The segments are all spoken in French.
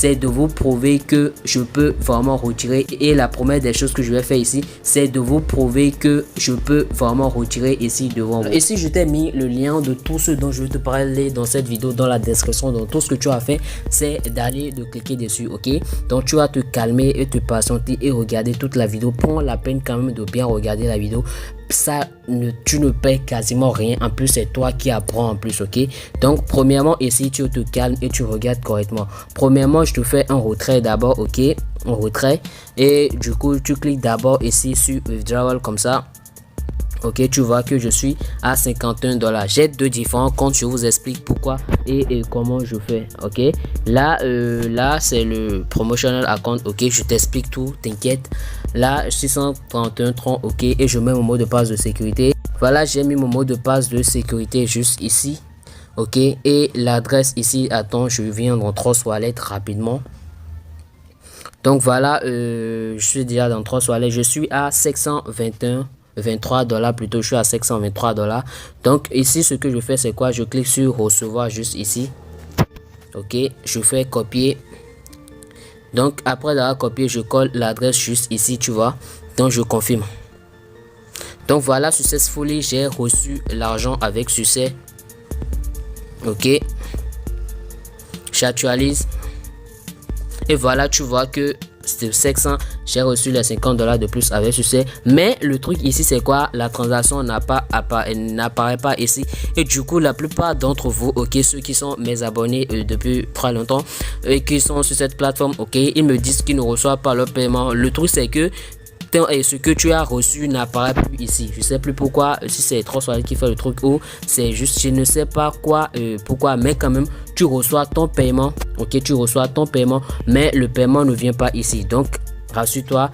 c'est de vous prouver que je peux vraiment retirer. Et la première des choses que je vais faire ici, c'est de vous prouver que je peux vraiment retirer ici devant vous. Ici, je t'ai mis le lien de tout ce dont je vais te parler dans cette vidéo dans la description. Donc tout ce que tu as fait, c'est d'aller de cliquer dessus, ok? Donc tu vas te calmer et te patienter et regarder toute la vidéo. Prends la peine quand même de bien regarder la vidéo. Ça, tu ne paies quasiment rien. En plus, c'est toi qui apprends en plus, ok? Donc premièrement, ici, tu te calmes et tu regardes correctement. Premièrement, je te fais un retrait d'abord, ok? Un retrait. Et du coup, tu cliques d'abord ici sur withdrawal comme ça. Ok, tu vois que je suis à 51 $. J'ai deux différents comptes, je vous explique pourquoi et comment je fais. Ok, là c'est le promotional account. Ok, je t'explique tout, t'inquiète. Là 631 ok, et je mets mon mot de passe de sécurité. Voilà, j'ai mis mon mot de passe de sécurité juste ici. Ok, et l'adresse ici, attends, je viens dans Trust Wallet rapidement. Donc voilà, je suis déjà dans Trust Wallet, je suis à 23 $, plutôt je suis à 523 $. Donc ici ce que je fais c'est quoi? Je clique sur recevoir juste ici. Ok, je fais copier. Donc après avoir copié, je colle l'adresse juste ici, tu vois. Donc je confirme. Donc voilà, successfully, j'ai reçu l'argent avec succès. Ok, j'actualise et voilà, tu vois que c'est 500, j'ai reçu les 50 $ de plus avec succès. Mais le truc ici c'est quoi? La transaction n'apparaît pas ici. Et du coup la plupart d'entre vous, ok, ceux qui sont mes abonnés depuis très longtemps et qui sont sur cette plateforme, ok, ils me disent qu'ils ne reçoivent pas leur paiement. Le truc c'est que et ce que tu as reçu n'apparaît plus ici. Je sais plus pourquoi, si c'est Trust Wallet qui fait le truc ou c'est juste, je ne sais pas quoi, pourquoi, mais quand même tu reçois ton paiement. Ok, tu reçois ton paiement, mais le paiement ne vient pas ici. Donc rassure-toi,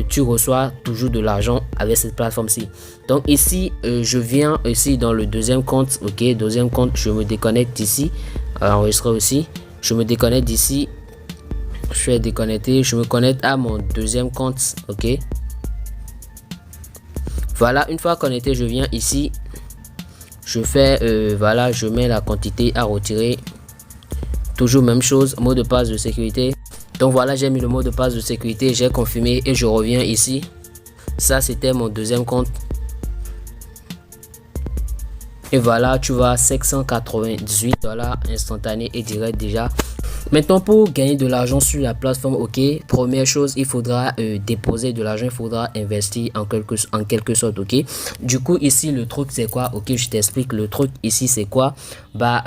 tu reçois toujours de l'argent avec cette plateforme-ci. Donc ici, je viens ici dans le deuxième compte. Ok, deuxième compte, je me déconnecte ici. Enregistrer aussi. Je me déconnecte d'ici. Je suis déconnecté, je me connecte à mon deuxième compte. Ok, voilà, une fois connecté, je viens ici, je fais voilà, je mets la quantité à retirer, toujours même chose, mot de passe de sécurité. Donc voilà, j'ai mis le mot de passe de sécurité, j'ai confirmé et je reviens ici. Ça c'était mon deuxième compte et voilà, tu vois 598 $ instantané et direct déjà. Maintenant, pour gagner de l'argent sur la plateforme, ok, première chose, il faudra déposer de l'argent, il faudra investir en quelque sorte, ok. Du coup, ici, le truc, c'est quoi? Ok, je t'explique. Le truc ici, c'est quoi? Bah,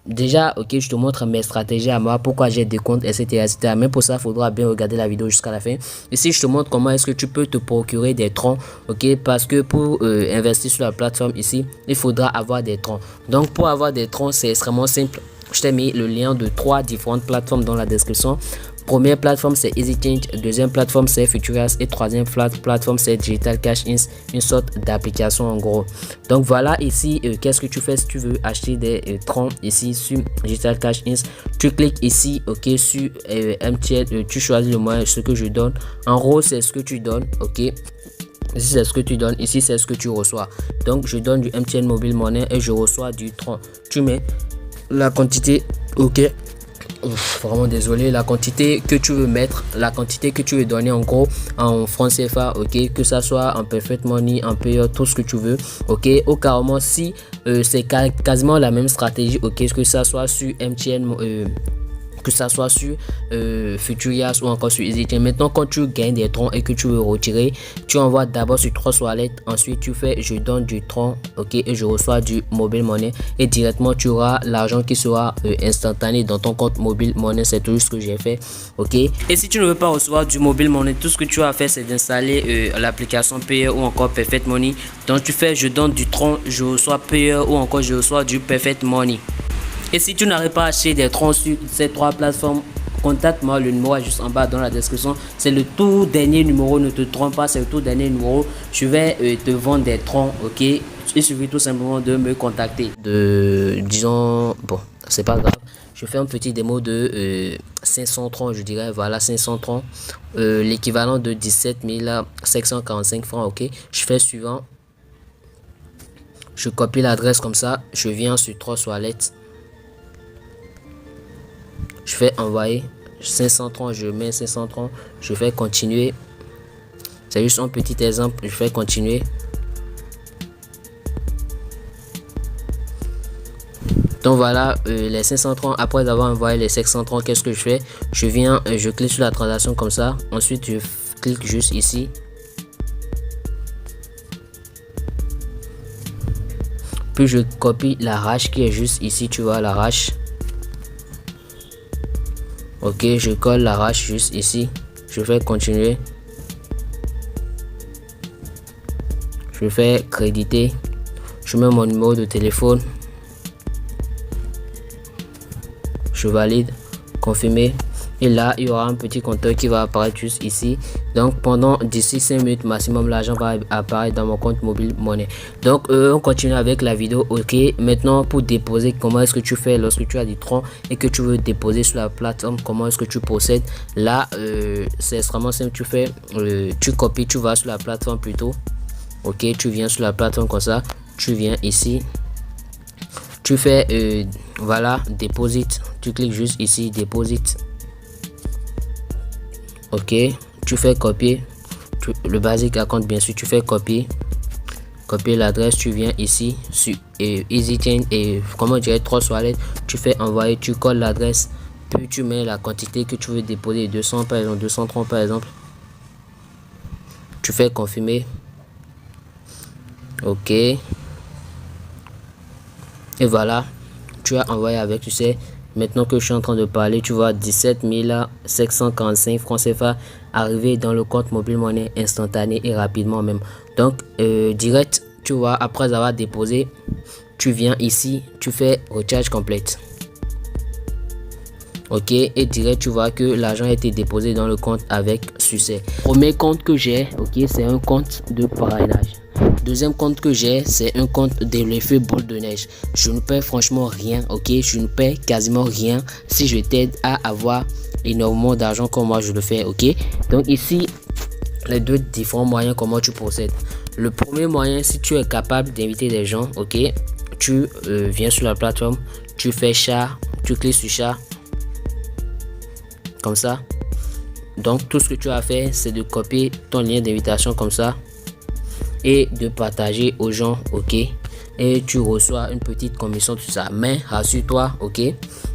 déjà, ok, je te montre mes stratégies à moi, pourquoi j'ai des comptes, etc., etc. Mais pour ça, il faudra bien regarder la vidéo jusqu'à la fin. Ici, je te montre comment est-ce que tu peux te procurer des troncs, ok, parce que pour investir sur la plateforme ici, il faudra avoir des troncs. Donc, pour avoir des troncs, c'est extrêmement simple. Je t'ai mis le lien de 3 différentes plateformes dans la description. Première plateforme c'est EasyChange, deuxième plateforme c'est Futurias et troisième plateforme c'est Digital Cash Ins, une sorte d'application en gros. Donc voilà, ici qu'est-ce que tu fais si tu veux acheter des troncs ici sur Digital Cash Ins? Tu cliques ici, ok, sur MTN, tu choisis le moyen, ce que je donne. En gros c'est ce que tu donnes, ok. Ici c'est ce que tu donnes, ici c'est ce que tu reçois. Donc je donne du MTN Mobile Money et je reçois du tronc. Tu mets la quantité, ok. Vraiment désolé, la quantité que tu veux mettre, la quantité que tu veux donner en gros en francs CFA, ok, que ça soit en Perfect Money, en payer, tout ce que tu veux, ok. Ou carrément si c'est quasiment la même stratégie, ok, que ça soit sur MTN, que ça soit sur Futurias ou encore sur EasyChange. Maintenant, quand tu gagnes des troncs et que tu veux retirer, tu envoies d'abord sur Trust Wallet, ensuite tu fais je donne du tronc, ok, et je reçois du mobile money et directement tu auras l'argent qui sera instantané dans ton compte mobile money. C'est tout ce que j'ai fait, ok. Et si tu ne veux pas recevoir du mobile money, tout ce que tu as fait c'est d'installer l'application Payer ou encore Perfect Money. Donc tu fais je donne du tronc, je reçois Payer ou encore je reçois du Perfect Money. Et si tu n'arrives pas à acheter des troncs sur ces trois plateformes, contacte-moi, le numéro est juste en bas dans la description. C'est le tout dernier numéro, ne te trompe pas, c'est le tout dernier numéro. Je vais te vendre des troncs, ok. Il suffit tout simplement de me contacter. Disons, bon, c'est pas grave. Je fais un petit démo de 500 troncs, je dirais, voilà, 500 troncs. L'équivalent de 17 545 francs, ok. Je fais suivant. Je copie l'adresse comme ça, je viens sur Trust Wallet. Je fais envoyer, 530, je mets 530, je fais continuer. C'est juste un petit exemple, je fais continuer. Donc voilà, les 530, après avoir envoyé les 530, qu'est-ce que je fais? Je viens, je clique sur la transaction comme ça. Ensuite, je clique juste ici. Puis je copie la hash qui est juste ici, tu vois la hash. Ok, je colle la hash juste ici. Je fais continuer. Je fais créditer. Je mets mon numéro de téléphone. Je valide, confirmer. Et là, il y aura un petit compteur qui va apparaître juste ici. Donc, pendant d'ici 5 minutes maximum, l'argent va apparaître dans mon compte mobile monnaie. Donc, on continue avec la vidéo. Ok, maintenant, pour déposer, comment est-ce que tu fais lorsque tu as du Tron et que tu veux déposer sur la plateforme? Comment est-ce que tu procèdes? Là, c'est extrêmement simple. Tu fais, tu copies, tu vas sur la plateforme plutôt. Ok, tu viens sur la plateforme comme ça. Tu viens ici. Tu fais, voilà, deposit. Tu cliques juste ici, deposit. Ok, tu fais copier le basic account, bien sûr. Tu fais copier l'adresse. Tu viens ici sur EasyChain et comment dirais 3 wallets. Tu fais envoyer, tu colles l'adresse, puis tu mets la quantité que tu veux déposer, 200 par exemple, 230 par exemple. Tu fais confirmer. Ok, et voilà, tu as envoyé avec, tu sais. Maintenant que je suis en train de parler, tu vois 17 745 francs CFA arriver dans le compte mobile monnaie instantané et rapidement même. Donc direct, tu vois, après avoir déposé, tu viens ici, tu fais recharge complète. Ok, et direct tu vois que l'argent a été déposé dans le compte avec succès. Premier compte que j'ai, ok, c'est un compte de parrainage. Deuxième compte que j'ai, c'est un compte de l'effet boule de neige. Je ne paie franchement rien, ok, je ne paie quasiment rien si je t'aide à avoir énormément d'argent comme moi je le fais, ok. Donc ici, les deux différents moyens comment tu procèdes. Le premier moyen, si tu es capable d'inviter des gens, ok, tu viens sur la plateforme, tu fais chat, tu cliques sur chat, comme ça. Donc tout ce que tu as fait, c'est de copier ton lien d'invitation comme ça et de partager aux gens, ok, et tu reçois une petite commission, tout ça. Mais rassure-toi, ok,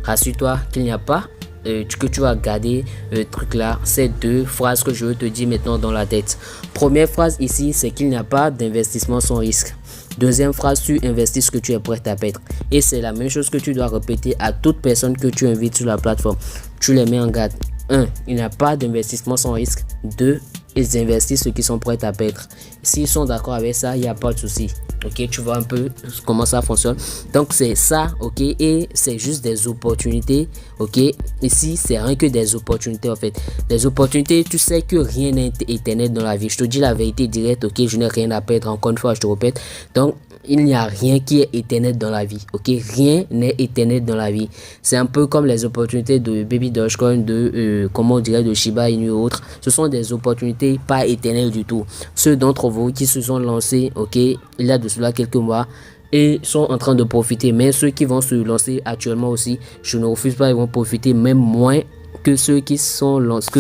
rassure-toi qu'il n'y a pas que tu vas garder le truc là. Ces deux phrases que je veux te dire maintenant dans la tête. Première phrase ici, c'est qu'il n'y a pas d'investissement sans risque. Deuxième phrase, tu investis ce que tu es prêt à perdre. Et c'est la même chose que tu dois répéter à toute personne que tu invites sur la plateforme. Tu les mets en garde. 1. Il n'y a pas d'investissement sans risque. 2. Ils investissent ce qu'ils sont prêts à perdre. S'ils sont d'accord avec ça, il n'y a pas de souci. Ok, tu vois un peu comment ça fonctionne. Donc c'est ça, ok, et c'est juste des opportunités, ok. Ici c'est rien que des opportunités en fait. Des opportunités, tu sais que rien n'est éternel dans la vie. Je te dis la vérité directe, ok, je n'ai rien à perdre. Encore une fois, je te répète. Donc il n'y a rien qui est éternel dans la vie, ok, rien n'est éternel dans la vie. C'est un peu comme les opportunités de Baby Dogecoin, de comment on dirait de Shiba Inu ou autres. Ce sont des opportunités pas éternelles du tout. Ceux d'entre vous qui se sont lancés, ok, il y a de cela quelques mois et sont en train de profiter, mais ceux qui vont se lancer actuellement aussi, je ne refuse pas, ils vont profiter même moins que ceux qui sont lancés,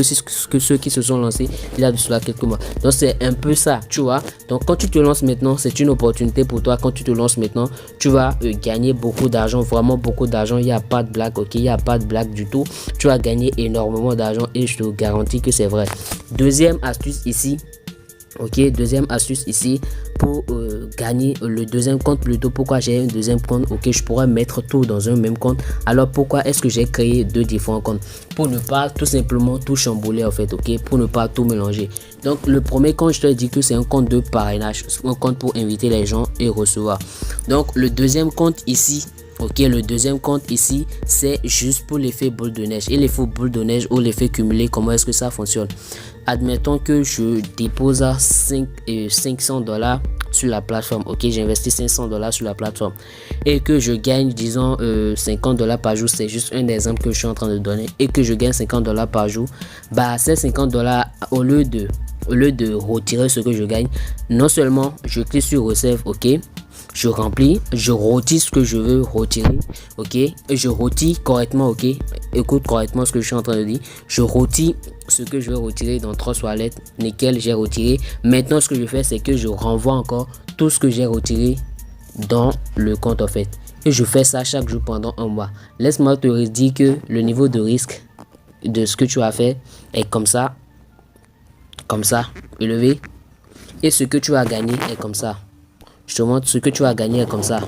que ceux qui se sont lancés il y a de cela quelques mois. Donc c'est un peu ça, tu vois. Donc quand tu te lances maintenant, c'est une opportunité pour toi. Quand tu te lances maintenant, tu vas gagner beaucoup d'argent, vraiment beaucoup d'argent. Il n'y a pas de blague, ok, il n'y a pas de blague du tout. Tu vas gagner énormément d'argent et je te garantis que c'est vrai. Deuxième astuce ici. Ok, deuxième astuce ici pour gagner le deuxième compte plutôt. Pourquoi j'ai un deuxième compte? Ok, je pourrais mettre tout dans un même compte. Alors pourquoi est-ce que j'ai créé deux différents comptes? Pour ne pas tout simplement tout chambouler en fait, ok, pour ne pas tout mélanger. Donc le premier compte, je te dis que c'est un compte de parrainage, un compte pour inviter les gens et recevoir. Donc le deuxième compte ici, ok, le deuxième compte ici, c'est juste pour l'effet boule de neige. Et l'effet boule de neige ou l'effet cumulé, comment est-ce que ça fonctionne? Admettons que je dépose à 500 $ sur la plateforme. Ok, j'investis 500 $ sur la plateforme et que je gagne, disons, 50 $ par jour. C'est juste un exemple que je suis en train de donner. Et que je gagne 50 $ par jour. Bah, ces 50 $, au lieu de retirer ce que je gagne, non seulement je clique sur receive, ok, je remplis, je retire ce que je veux retirer, ok, et je retire correctement, ok, écoute correctement ce que je suis en train de dire, je retire ce que je vais retirer dans 3 lettres, nickel, j'ai retiré. Maintenant ce que je fais, c'est que je renvoie encore tout ce que j'ai retiré dans le compte en fait, et je fais ça chaque jour pendant un mois. Laisse-moi te dire que le niveau de risque de ce que tu as fait est comme ça, élevé, et ce que tu as gagné est comme ça. Je te montre ce que tu as gagné est comme ça.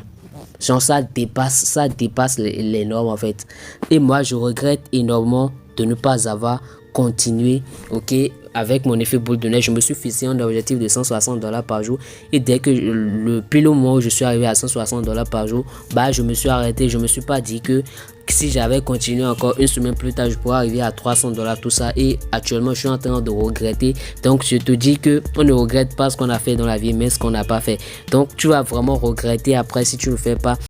Genre ça dépasse les normes en fait. Et moi je regrette énormément de ne pas avoir continué, ok, avec mon effet boule de neige. Je me suis fixé un objectif de $160 par jour, et dès que le pile au moment où je suis arrivé à $160 par jour, bah je me suis arrêté. Je me suis pas dit que si j'avais continué encore une semaine plus tard, je pourrais arriver à $300, tout ça. Et actuellement je suis en train de regretter. Donc je te dis que on ne regrette pas ce qu'on a fait dans la vie, mais ce qu'on n'a pas fait. Donc tu vas vraiment regretter après si tu ne le fais pas.